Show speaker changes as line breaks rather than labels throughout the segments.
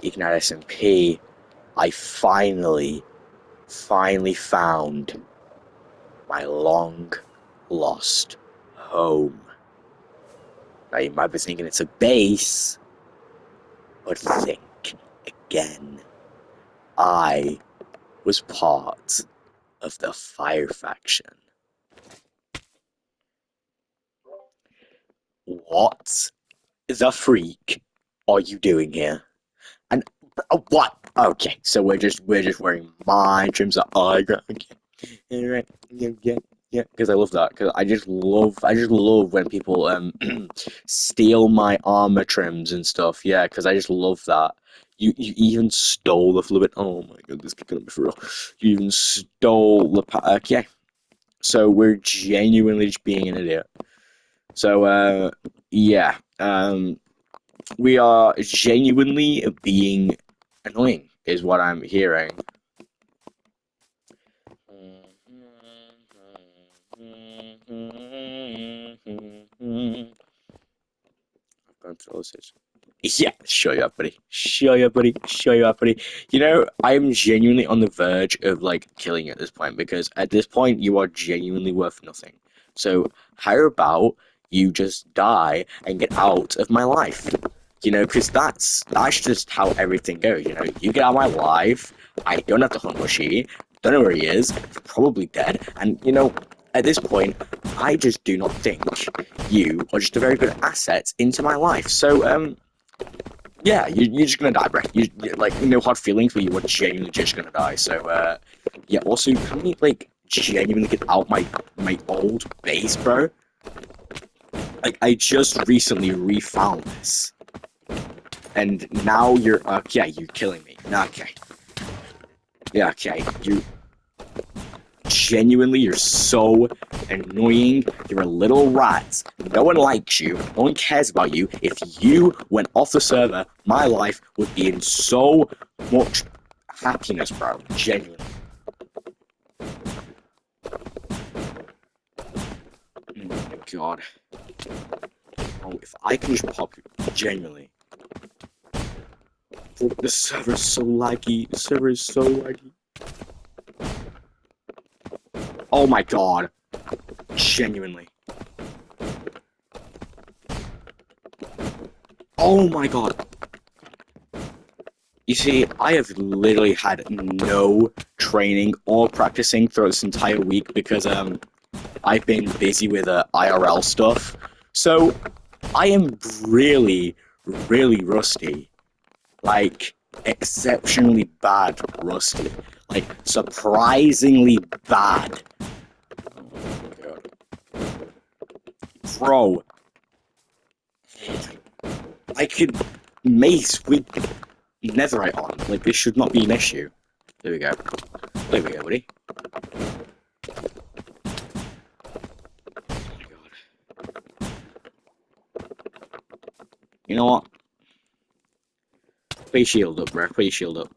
Ignite SMP, I finally found my long lost home. Now you might be thinking it's a base, but think again. I was part of the Fire faction. What the freak are you doing here? And what? Okay, so we're just wearing my trims that I got. Okay, right, yeah, yeah. Because I love that. Because I just love when people steal my armor trims and stuff. Yeah, because I just love that. You even stole the fluid. Oh my god, this is gonna be for real. You even stole the pack. Yeah. So we're genuinely just being an idiot. So yeah. We are genuinely being annoying, is what I'm hearing. Yeah, show you up, buddy. Show you up, buddy. Show you up, buddy. You know, I'm genuinely on the verge of like killing you at this point because at this point you are genuinely worth nothing. So how about you just die and get out of my life? You know, because that's just how everything goes. You know, you get out of my life. I don't have to hunt Mushy. Don't know where he is. He's probably dead. And you know, at this point, I just do not think you are just a very good asset into my life. So yeah, you're just gonna die, bro. Like no hard feelings, but you are genuinely just gonna die. So yeah. Also, can we like genuinely get out my old base, bro? Like I just recently refound this, and now you're okay. You're killing me. Okay. Yeah. Okay. You genuinely, you're so annoying. You're a little rat. No one likes you. No one cares about you. If you went off the server, my life would be in so much happiness, bro. Genuinely. Oh my god. Oh, if I can just pop you. Genuinely. Oh, the server's so laggy. The server is so laggy. Oh my god. Genuinely. Oh my god. You see, I have literally had no training or practicing throughout this entire week because I've been busy with IRL stuff. So I am really, really rusty. Like exceptionally bad rusty. Like surprisingly bad. Oh my god. Bro, I could mace with netherite on. Like this should not be an issue. There we go. There we go, buddy. Oh my god. You know what? Put your shield up, bro. Put your shield up.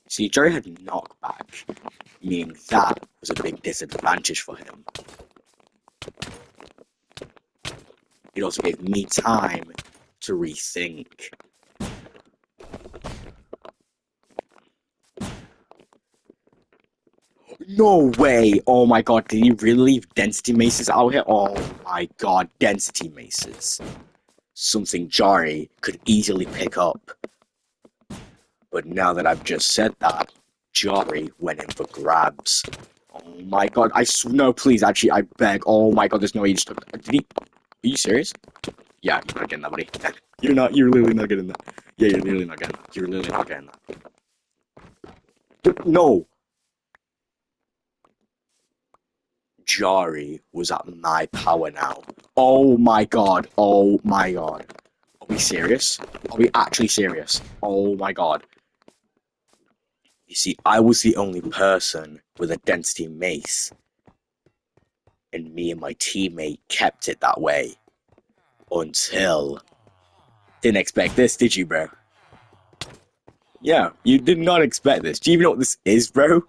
See, Jerry had knockback, meaning that was a big disadvantage for him. It also gave me time to rethink. No way! Oh my god, did he really leave density maces out here? Oh my god, density maces. Something Jari could easily pick up. But now that I've just said that, Jari went in for grabs. Oh my god, no, please, actually, I beg. Oh my god, there's no way he just took. Did he? Are you serious? Yeah, you're not getting that, buddy. You're literally not getting that. Yeah, you're literally not getting that. You're literally not getting that. No! Jari was at my power now. Oh my god. Oh my god. Are we serious? Are we actually serious? Oh my god. You see, I was the only person with a density mace, and me and my teammate kept it that way until. Didn't expect this, did you, bro? Yeah, you did not expect this. Do you even know what this is, bro?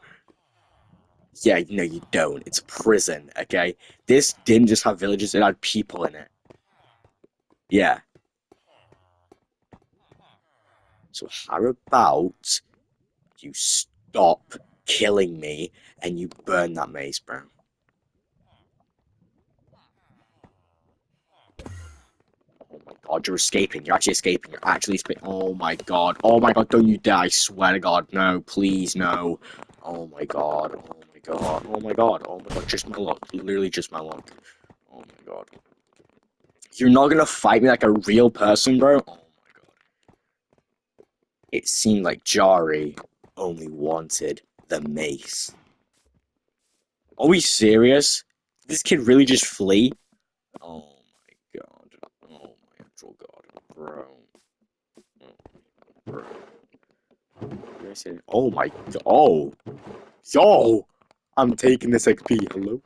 Yeah, no, you don't. It's a prison, okay? This didn't just have villages, it had people in it. Yeah. So how about you stop killing me and you burn that maze, bro? Oh my god, you're escaping. You're actually escaping. You're actually escaping. Oh my god. Oh my god, don't you dare. I swear to god. No, please, no. Oh my god. Oh my god. Oh my god. Oh my god. Just my luck. Literally just my luck. Oh my god. You're not gonna fight me like a real person, bro? Oh my god. It seemed like Jari only wanted the mace. Are we serious? Did this kid really just flee? Oh my god. Oh my actual god. Bro. Oh, bro. Oh my god. Oh. Yo! I'm taking this XP. Hello?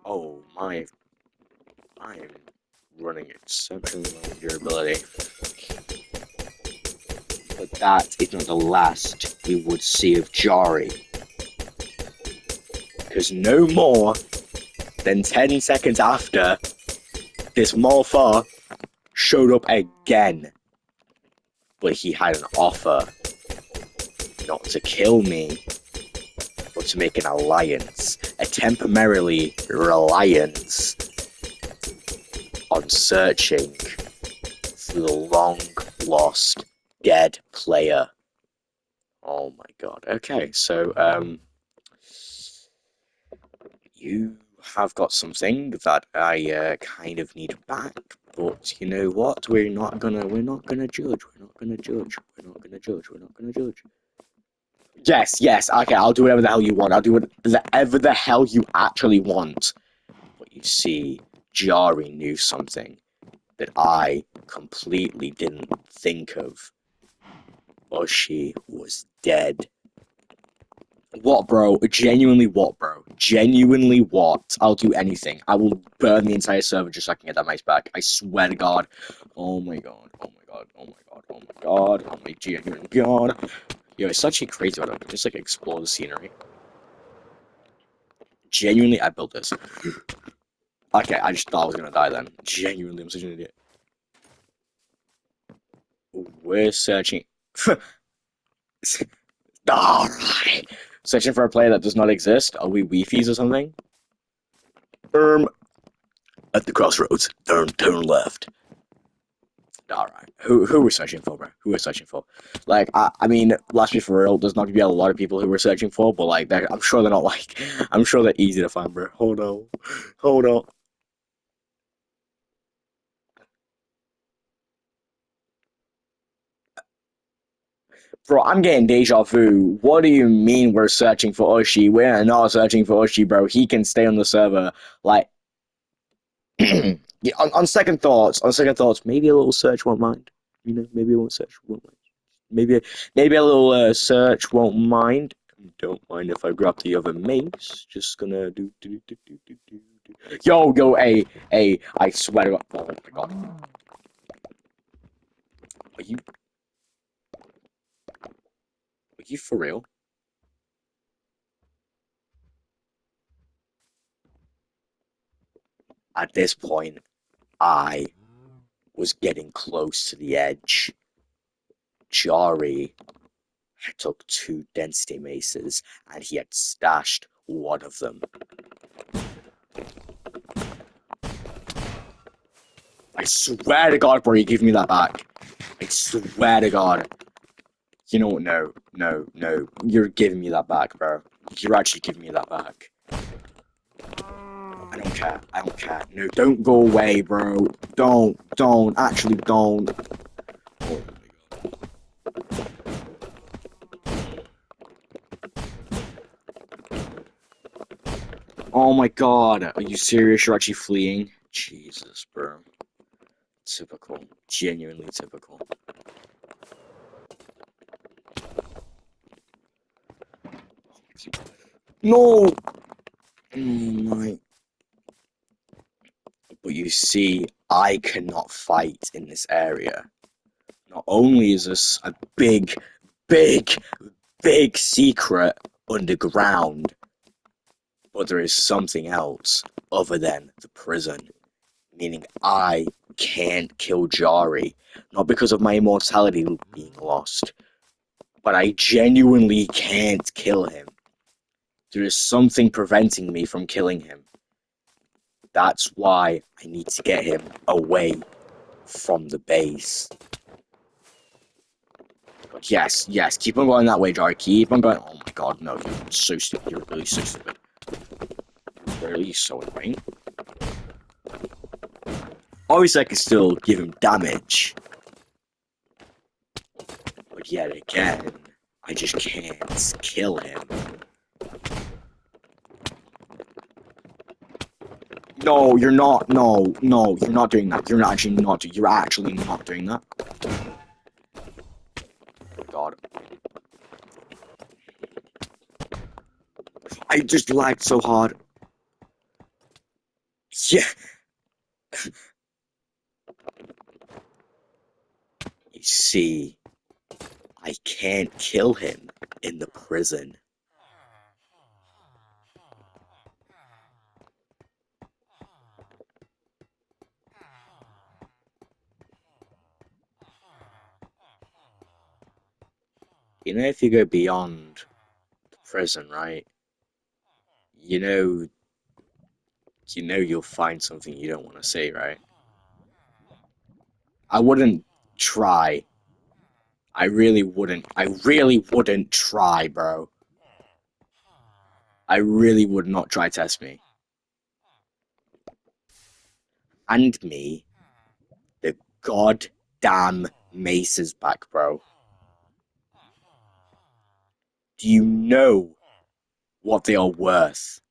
Oh my. I am running exceptionally low durability. But that is not the last we would see of Jari. Because no more than 10 seconds after, this Morpher showed up again. But he had an offer not to kill me, but to make an alliance. A temporarily reliance on searching for the long lost dead player. Oh my god. Okay, so you have got something that I kind of need back, but you know what? We're not gonna judge. We're not gonna judge. We're not gonna judge. We're not gonna judge. Yes, yes. Okay, I'll do whatever the hell you want. I'll do whatever the hell you actually want. But you see, Jari knew something that I completely didn't think of. Oshi was dead. What, bro? Genuinely what, bro? Genuinely what? I'll do anything. I will burn the entire server just so I can get that mice back. I swear to God. Oh my god. Oh my god. Oh my god. Oh my god. Oh my genuine god. Yo, it's actually crazy what I just like explore the scenery. Genuinely, I built this. Okay, I just thought I was gonna die then. Genuinely, I'm such an idiot. We're searching. Alright. Searching for a player that does not exist. Are we Wi-Fi's or something? At the crossroads, turn left. Alright. Who we're searching for, bro? Who we're searching for? Like, I mean, let's be for real, there's not gonna be a lot of people who we're searching for, but like, I'm sure they're not like, I'm sure they're easy to find, bro. Hold on. Hold on. Bro, I'm getting deja vu. What do you mean we're searching for Oshi? We're not searching for Oshi, bro. He can stay on the server. Like, yeah, on second thoughts, maybe a little search won't mind. You know, maybe a little search won't mind. Maybe a little search won't mind. Don't mind if I grab the other mace. Just gonna do. Yo, hey, I swear to God. Oh my God. Are you for real? At this point, I was getting close to the edge. Jari took 2 density maces and he had stashed one of them. I swear to God, bro, you give me that back. I swear to God. You know what? No. You're giving me that back, bro. You're actually giving me that back. I don't care. I don't care. No, don't go away, bro. Don't. Actually, don't. Oh Oh my God. Are you serious? You're actually fleeing? Jesus, bro. Typical. Genuinely typical. No! Oh my. But you see, I cannot fight in this area. Not not only is this a big, big, big secret underground, but there is something else other than the prison. Meaning I can't kill Jari, not because of my immortality being lost, but I genuinely can't kill him. There is something preventing me from killing him. That's why I need to get him away from the base. But yes, keep on going that way, Jari. Keep on going. Oh my god, no, you're so stupid. You're really so stupid. You're really so annoying. Obviously, I can still give him damage. But yet again, I just can't kill him. No, you're not. No, you're not doing that. You're actually not doing that. God. I just lagged so hard. Yeah. You see, I can't kill him in the prison. You know, if you go beyond the prison, right? You know you'll find something you don't want to say, right? I wouldn't try. I really wouldn't try, bro. I really would not try test me. And me, the goddamn mace is back, bro. Do you know what they are worth?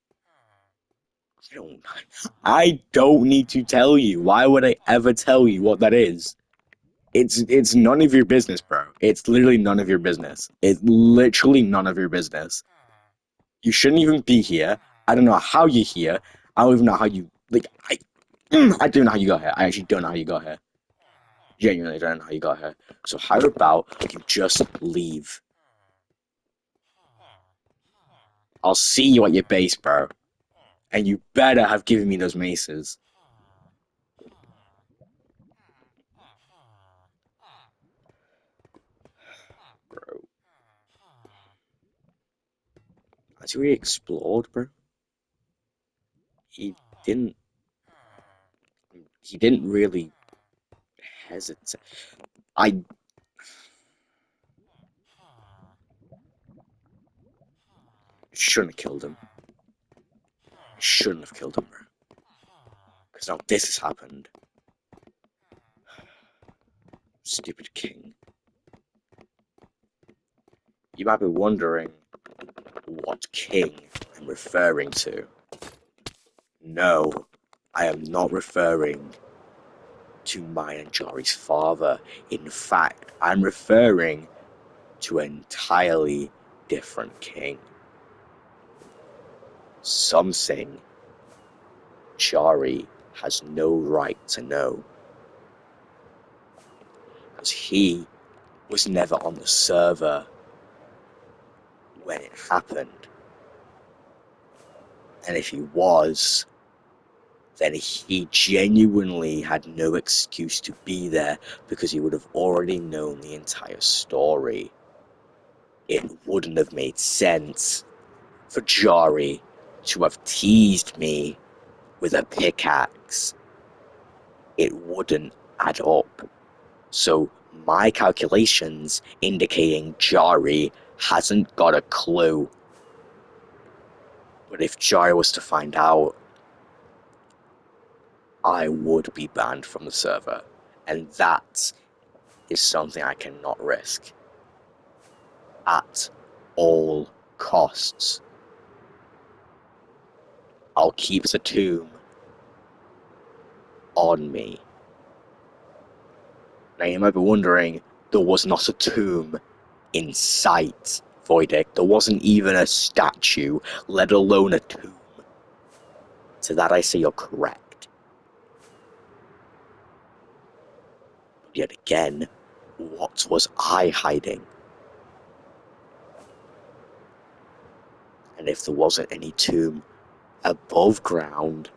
I don't need to tell you. Why would I ever tell you what that is? It's none of your business, bro. It's literally none of your business. It's literally none of your business. You shouldn't even be here. I don't know how you're here. I don't even know how you I don't know how you got here. I actually don't know how you got here. Genuinely don't know how you got here. So how about you just leave? I'll see you at your base, bro. And you better have given me those maces. Bro. As we explored, bro, he didn't really hesitate. I shouldn't have killed him. I shouldn't have killed him, bro. Because now this has happened. Stupid king. You might be wondering what king I'm referring to. No, I am not referring to my and Jari's father. In fact, I'm referring to an entirely different king. Something Jari has no right to know, as he was never on the server when it happened. And if he was, then he genuinely had no excuse to be there because he would have already known the entire story. It wouldn't have made sense for Jari to have teased me with a pickaxe. It wouldn't add up. So my calculations indicating Jari hasn't got a clue. But if Jari was to find out, I would be banned from the server. And that is something I cannot risk. At all costs. I'll keep the tomb on me. Now you might be wondering, there was not a tomb in sight, Voidic. There wasn't even a statue, let alone a tomb. To that I say you're correct. But yet again, What was I hiding? And if there wasn't any tomb above ground,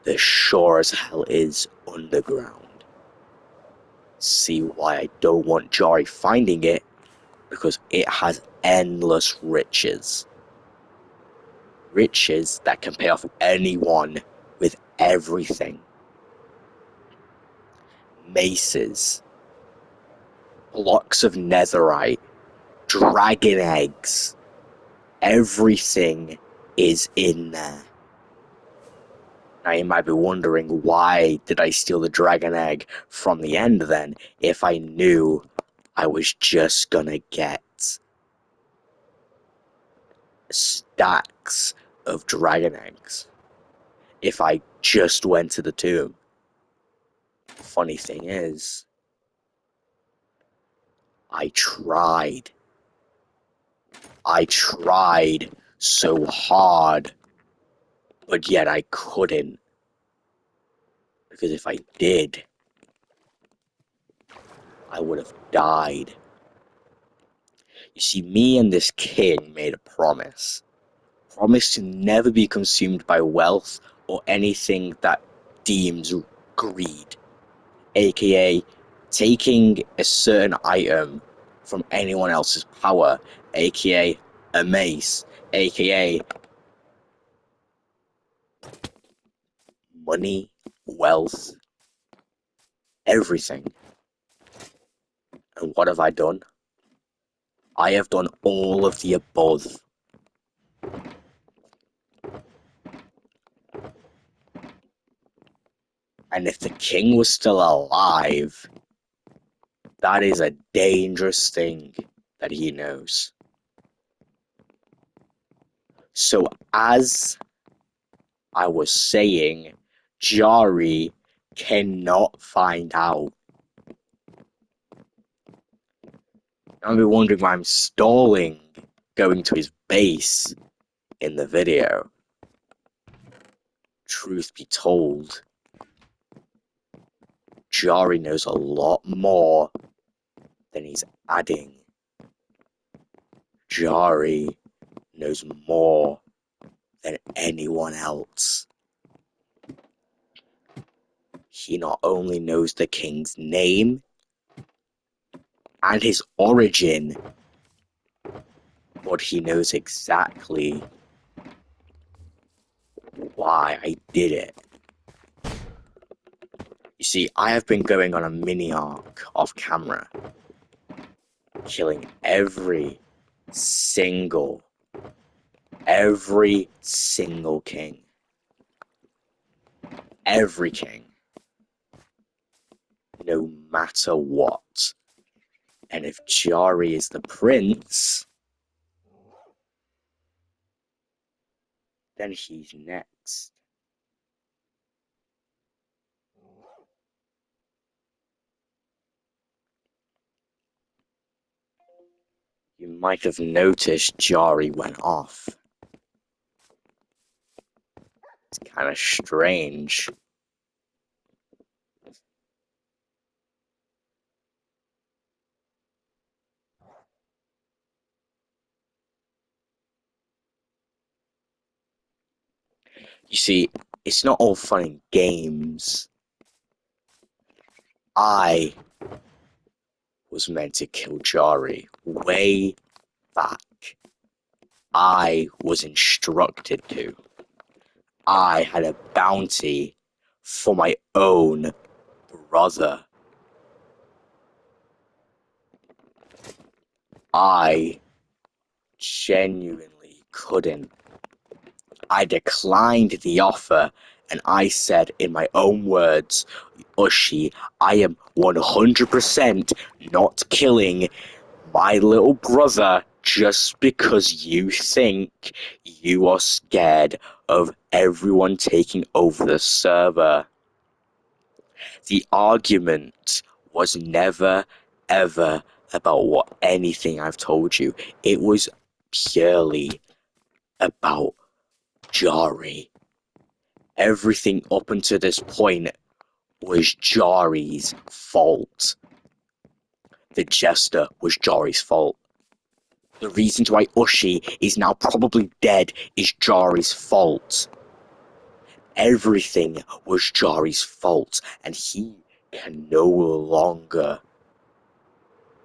there sure as hell is underground. See why I don't want Jari finding it? Because it has endless riches. Riches that can pay off anyone with everything. Maces, blocks of netherite, dragon eggs. Everything is in there. Now you might be wondering, why did I steal the dragon egg from the end then, if I knew I was just gonna get stacks of dragon eggs if I just went to the tomb? Funny thing is, I tried. I tried so hard, but yet I couldn't. Because if I did, I would have died. You see, me and this king made a promise. Promise to never be consumed by wealth or anything that deems greed. AKA taking a certain item from anyone else's power, aka a mace, aka money, wealth, everything. And what have I done? I have done all of the above. And if the king was still alive, that is a dangerous thing that he knows. So as I was saying, Jari cannot find out. I'll be wondering why I'm stalling going to his base in the video. Truth be told, Jari knows a lot more than he's adding. Jari knows more than anyone else. He not only knows the king's name and his origin, but he knows exactly why I did it. You see, I have been going on a mini arc off camera, killing every single king. Every king. No matter what. And if Jari is the prince, then he's next. You might have noticed Jari went off. It's kind of strange. You see, it's not all fun and games. I was meant to kill Jari way back. I was instructed to. I had a bounty for my own brother. I genuinely couldn't. I declined the offer and I said in my own words, Ushi, I am 100% not killing my little brother just because you think you are scared of everyone taking over the server. The argument was never, ever about what anything I've told you. It was purely about Jari. Everything up until this point was Jari's fault. The Jester was Jari's fault. The reasons why Ushi is now probably dead is Jari's fault. Everything was Jari's fault, and he can no longer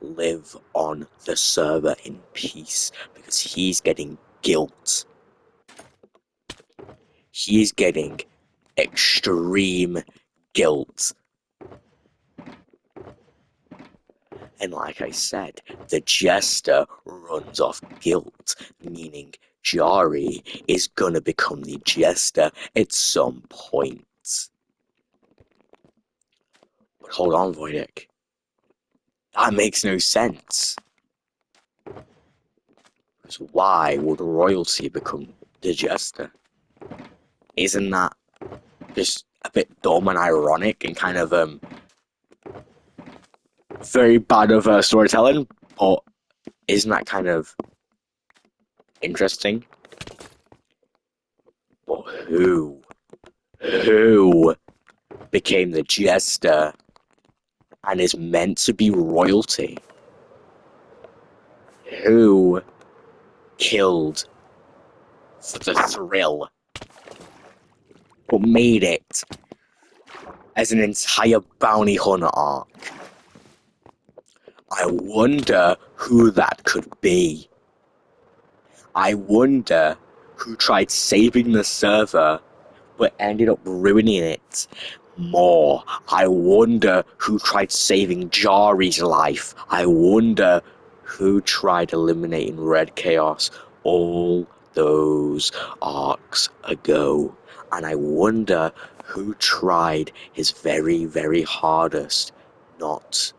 live on the server in peace because he's getting guilt. He's getting extreme guilt. And like I said, the Jester runs off guilt, meaning Jari is gonna become the Jester at some point. But hold on, Voidic. That makes no sense. Because why would royalty become the Jester? Isn't that just a bit dumb and ironic and kind of very bad of storytelling? But isn't that kind of interesting? But who became the Jester and is meant to be royalty? Who killed for the thrill but made it as an entire bounty hunter arc? I wonder who that could be. I wonder who tried saving the server but ended up ruining it more. I wonder who tried saving Jari's life. I wonder who tried eliminating Red Chaos all those arcs ago. And I wonder who tried his very, very hardest not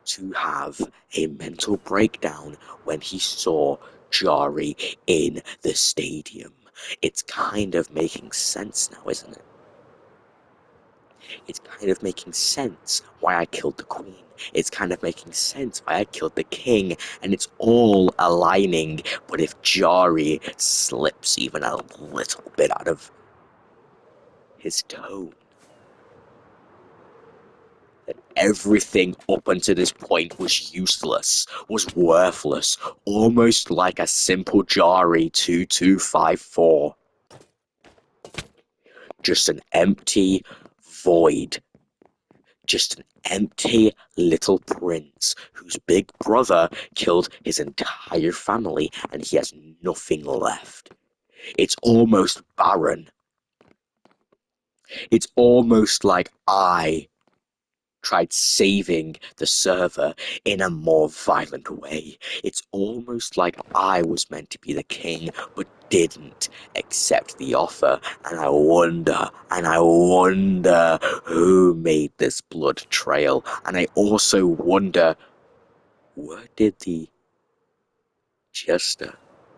to have a mental breakdown when he saw Jari in the stadium. It's kind of making sense now, isn't it? It's kind of making sense why I killed the queen. It's kind of making sense why I killed the king, and it's all aligning. But if Jari slips even a little bit out of his tone, that everything up until this point was useless, was worthless, almost like a simple Jari 2254. Just an empty void. Just an empty little prince whose big brother killed his entire family and he has nothing left. It's almost barren. It's almost like I tried saving the server in a more violent way. It's almost like I was meant to be the king, but didn't accept the offer. And I wonder who made this blood trail. And I also wonder, where did the Jester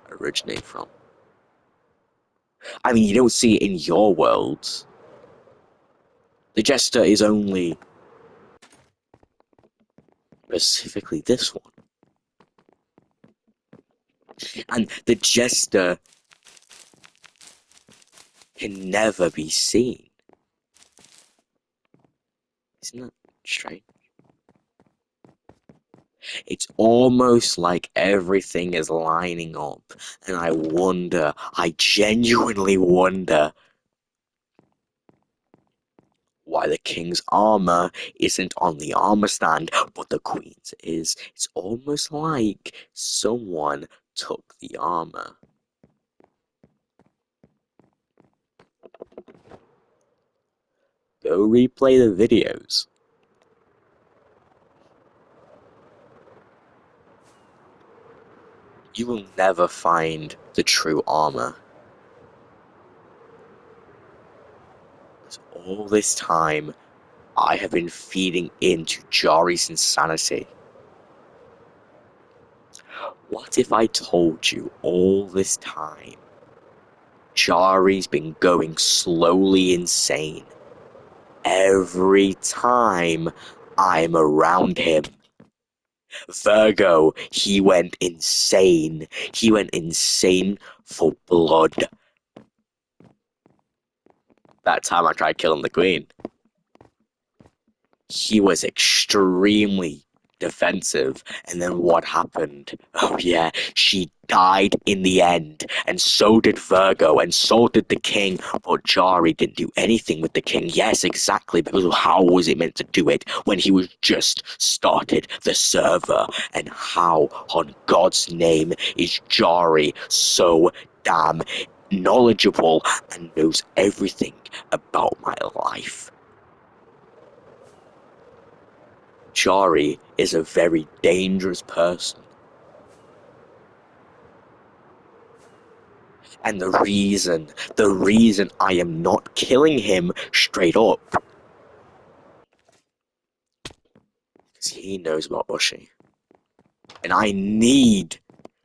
originate from? I mean, you don't see it in your world. The Jester is only specifically this one. And the Jester can never be seen. Isn't that strange? It's almost like everything is lining up, and I genuinely wonder why the king's armor isn't on the armor stand, but the queen's is. It's almost like someone took the armor. Go replay the videos. You will never find the true armor. Because all this time, I have been feeding into Jari's insanity. What if I told you all this time Jari's been going slowly insane every time I'm around him? Virgo, he went insane. He went insane for blood. That time I tried killing the queen. He was extremely defensive. And then what happened? Oh yeah, she died in the end, and so did Virgo, and so did the king. But Jari didn't do anything with the king. Yes, exactly, because how was it meant to do it when he was just started the server? And how on God's name is Jari so damn knowledgeable and knows everything about my life? Jari is a very dangerous person. And the reason I am not killing him straight up, is he knows about Ushi. And I need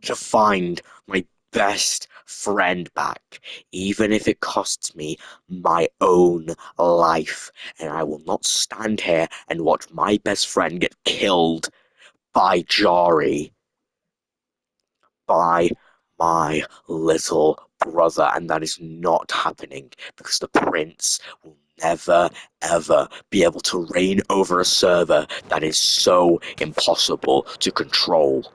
to find my best friend back, even if it costs me my own life. And I will not stand here and watch my best friend get killed by Jari, by my little brother. And that is not happening, because the prince will never ever be able to reign over a server that is so impossible to control.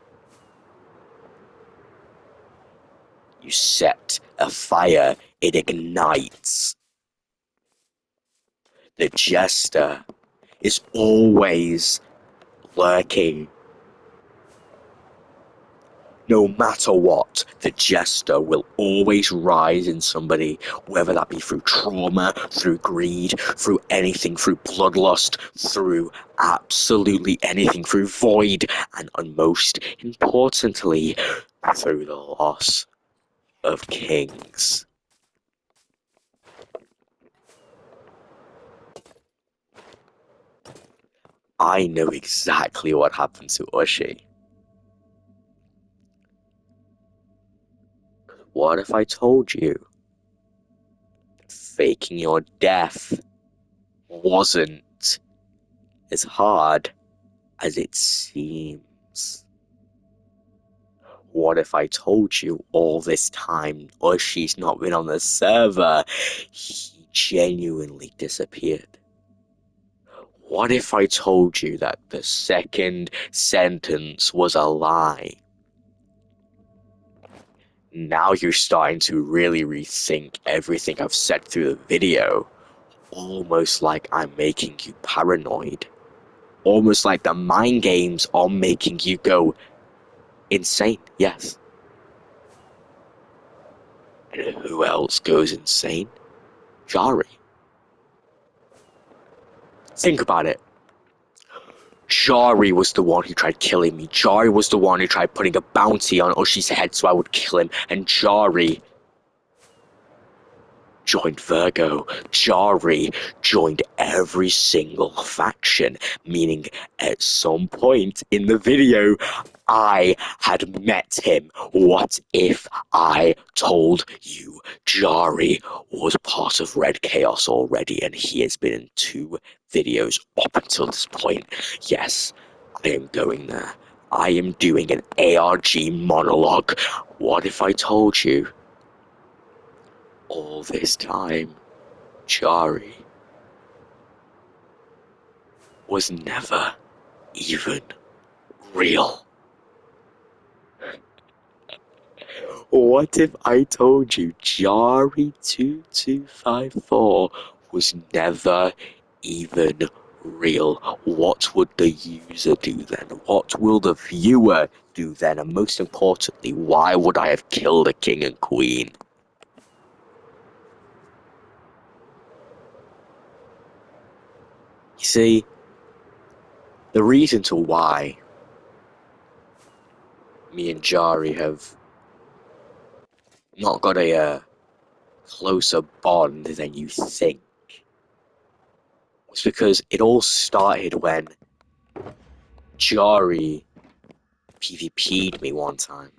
You set a fire, it ignites. The jester is always lurking. No matter what, the jester will always rise in somebody, whether that be through trauma, through greed, through anything, through bloodlust, through absolutely anything, through void, and most importantly, through the loss of kings. I know exactly what happened to Ushi. What if I told you that faking your death wasn't as hard as it seems? What if I told you all this time Ushi's not been on the server? He genuinely disappeared. What if I told you that the second sentence was a lie? Now you're starting to really rethink everything I've said through the video. Almost like I'm making you paranoid. Almost like the mind games are making you go insane. Yes. And who else goes insane? Jari. Think about it. Jari was the one who tried killing me. Jari was the one who tried putting a bounty on Ushi's head so I would kill him. And Jari joined Virgo. Jari joined every single faction, meaning at some point in the video, I had met him. What if I told you Jari was part of Red Chaos already, and he has been in 2 videos up until this point? Yes, I am going there. I am doing an ARG monologue. What if I told you all this time Jari was never even real? What if I told you Jari2254 was never even real? What would the user do then? What will the viewer do then? And most importantly, why would I have killed a king and queen? You see, the reason to why me and Jari have not got a closer bond than you think was because it all started when Jari PvP'd me one time.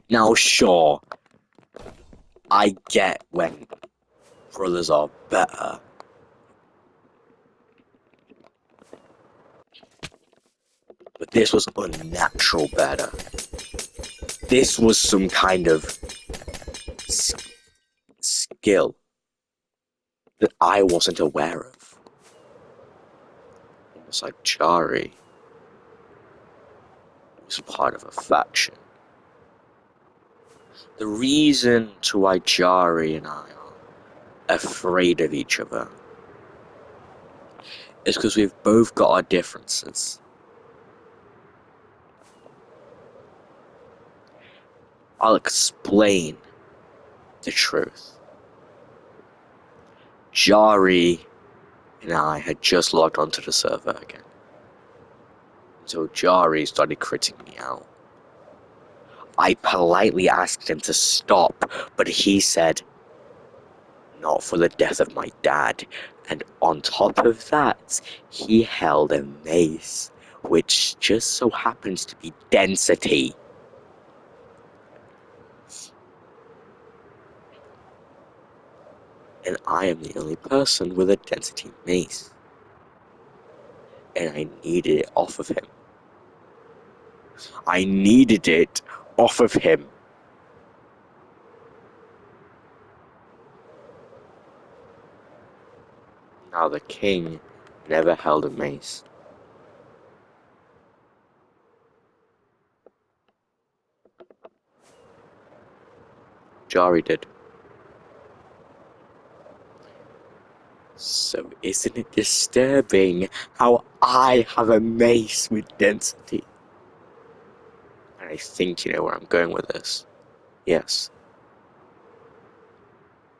Now, sure, I get when brothers are better, but this was unnatural better. This was some kind of skill that I wasn't aware of. Almost like Jari was part of a faction. The reason to why Jari and I are afraid of each other is because we've both got our differences. I'll explain the truth. Jari and I had just logged onto the server again. So Jari started critting me out. I politely asked him to stop, but he said, "Not for the death of my dad." And on top of that, he held a mace, which just so happens to be density. And I am the only person with a density mace. And I needed it off of him. I needed it off of him. Now the king never held a mace. Jari did. So isn't it disturbing how I have a mace with density? And I think you know where I'm going with this. Yes.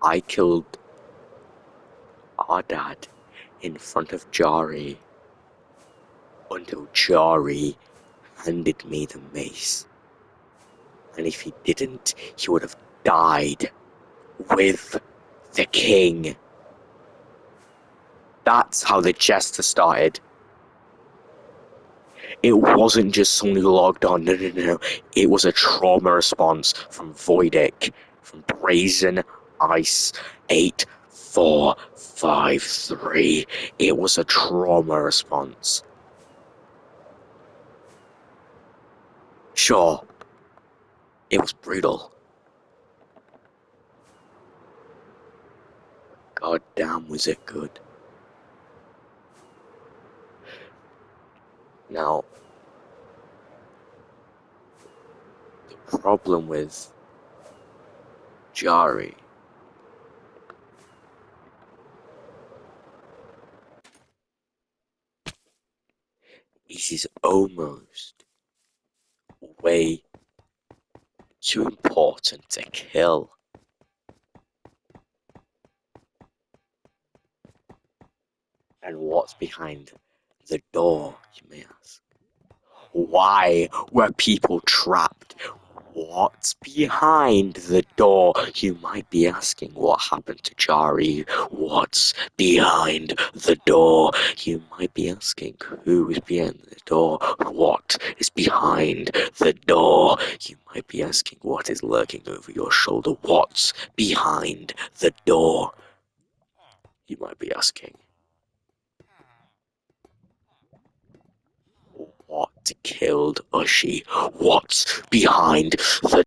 I killed our dad in front of Jari until Jari handed me the mace. And if he didn't, he would have died with the king. That's how the jester started. It wasn't just someone who logged on. No. It was a trauma response from Voidic, from Brazen Ice 8453. It was a trauma response. Sure, it was brutal. God damn, was it good. Now, the problem with Jari is he's almost way too important to kill. And what's behind the door, you may ask? Why were people trapped? What's behind the door? You might be asking what happened to Jari. What's behind the door? You might be asking who is behind the door. What is behind the door? You might be asking what is lurking over your shoulder. What's behind the door? You might be asking what killed Ushi? What's behind the